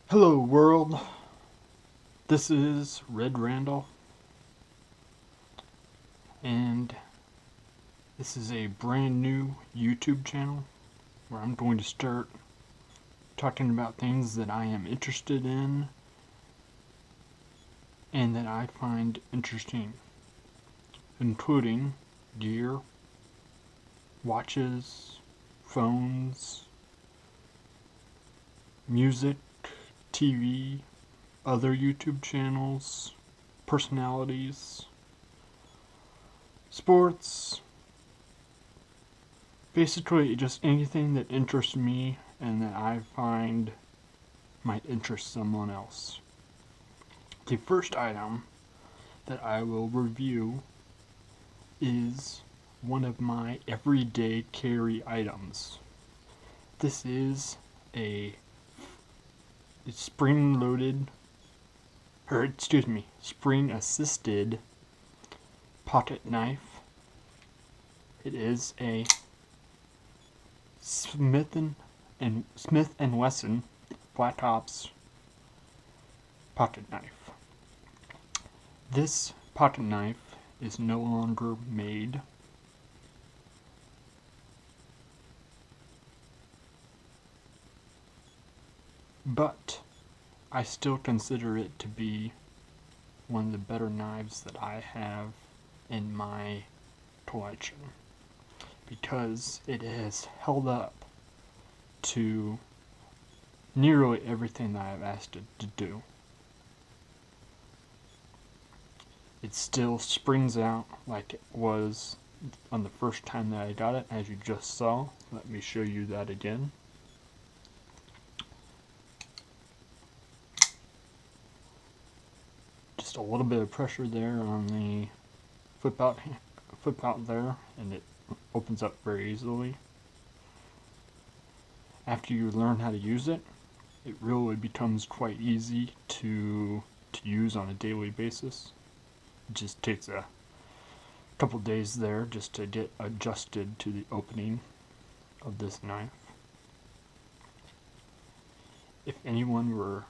Hello world, this is Red Randall, and this is a brand new YouTube channel where I'm going to start talking about things that I am interested in and that I find interesting, including gear, watches, phones, music, TV, other YouTube channels, personalities, sports, basically just anything that interests me and that I find might interest someone else. The first item that I will review is one of my everyday carry items. This is a spring-assisted pocket knife. It is a Smith Wesson Black Ops pocket knife. This pocket knife is no longer made. But I still consider it to be one of the better knives that I have in my collection, because it has held up to nearly everything that I've asked it to do. It still springs out like it was on the first time that I got it, as you just saw. Let me show you that again. Just a little bit of pressure there on the flip out there, and it opens up very easily. After you learn how to use it, it really becomes quite easy to use on a daily basis. It just takes a couple days there just to get adjusted to the opening of this knife. If anyone were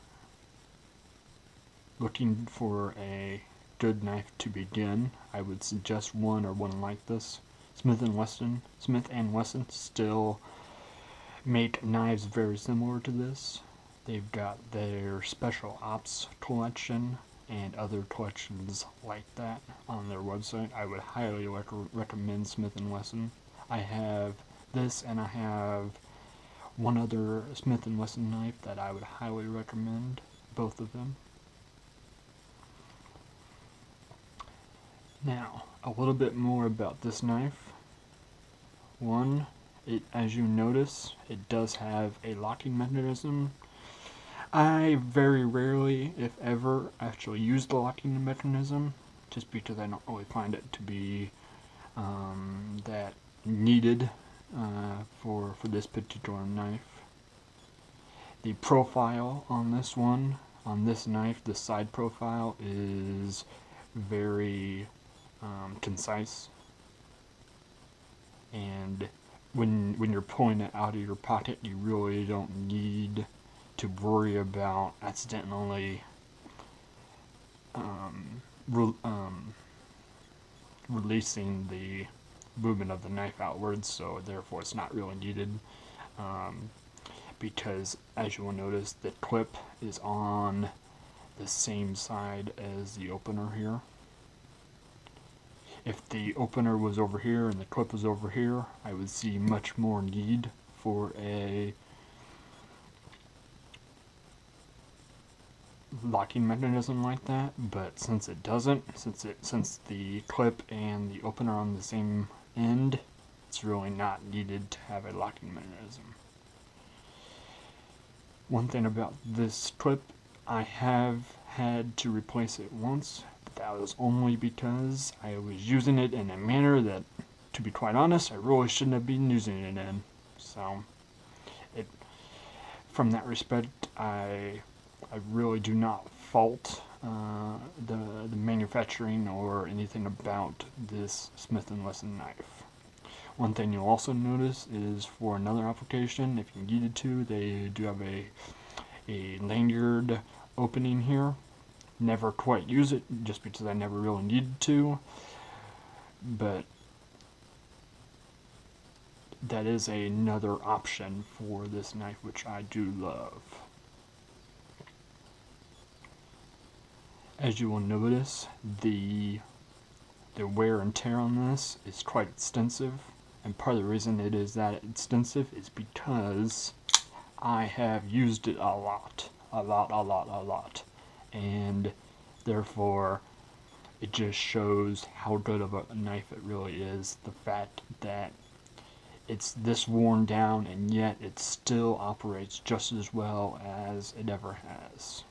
looking for a good knife to begin, I would suggest one like this. Smith & Wesson still make knives very similar to this. They've got their special ops collection and other collections like that on their website. I would highly recommend Smith & Wesson. I have this, and I have one other Smith & Wesson knife that I would highly recommend, both of them. Now, a little bit more about this knife. One, as you notice, it does have a locking mechanism. I very rarely, if ever, actually use the locking mechanism, just because I don't really find it to be that needed for this particular knife. The profile on this knife, the side profile is very concise, and when you're pulling it out of your pocket, you really don't need to worry about accidentally releasing the movement of the knife outwards, so therefore it's not really needed, because as you will notice, the clip is on the same side as the opener here. If the opener was over here and the clip was over here, I would see much more need for a locking mechanism like that, but since it doesn't, since the clip and the opener are on the same end, it's really not needed to have a locking mechanism. One thing about this clip, I have had to replace it once. That was only because I was using it in a manner that, to be quite honest, I really shouldn't have been using it in. So, from that respect, I really do not fault the manufacturing or anything about this Smith & Wesson knife. One thing you'll also notice is for another application, if you needed to, they do have a a lanyard opening here. Never quite use it just because I never really needed to, but that is another option for this knife, which I do love. As you will notice, the wear and tear on this is quite extensive, and part of the reason it is that extensive is because I have used it a lot, and therefore it just shows how good of a knife it really is. The fact that it's this worn down and yet it still operates just as well as it ever has.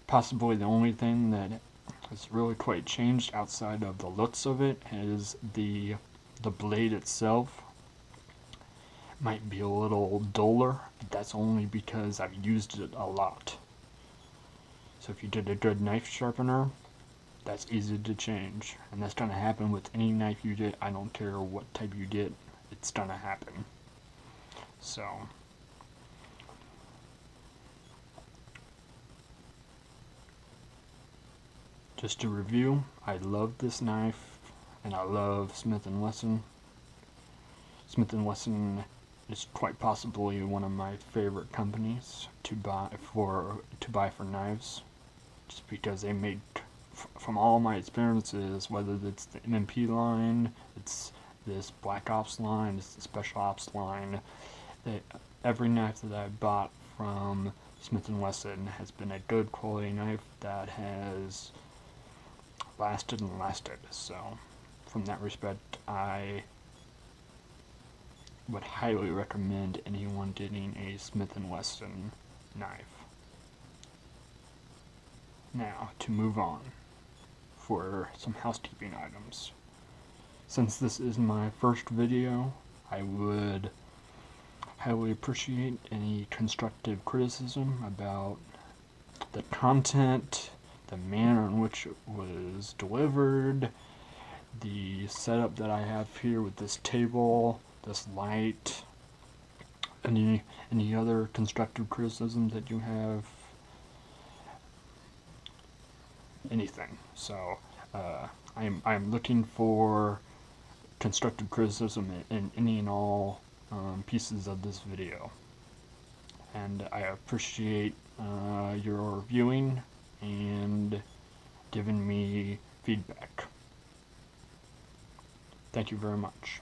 Possibly the only thing that has really quite changed outside of the looks of it is the blade itself might be a little duller, but that's only because I've used it a lot. So if you did a good knife sharpener, that's easy to change, and that's going to happen with any knife you get. I don't care what type you get, it's going to happen. So just to review, I love this knife, and I love Smith & Wesson. Smith & Wesson is quite possibly one of my favorite companies to buy for knives, just because they make, from all my experiences, whether it's the MMP line, it's this Black Ops line, it's the Special Ops line, every knife that I've bought from Smith & Wesson has been a good quality knife that has lasted and lasted. So from that respect, I would highly recommend anyone getting a Smith & Wesson knife. Now, to move on for some housekeeping items. Since this is my first video, I would highly appreciate any constructive criticism about the content, the manner in which it was delivered, the setup that I have here with this table, this light, any other constructive criticism that you have, anything. So I'm looking for constructive criticism in any and all pieces of this video, and I appreciate your viewing and giving me feedback. Thank you very much.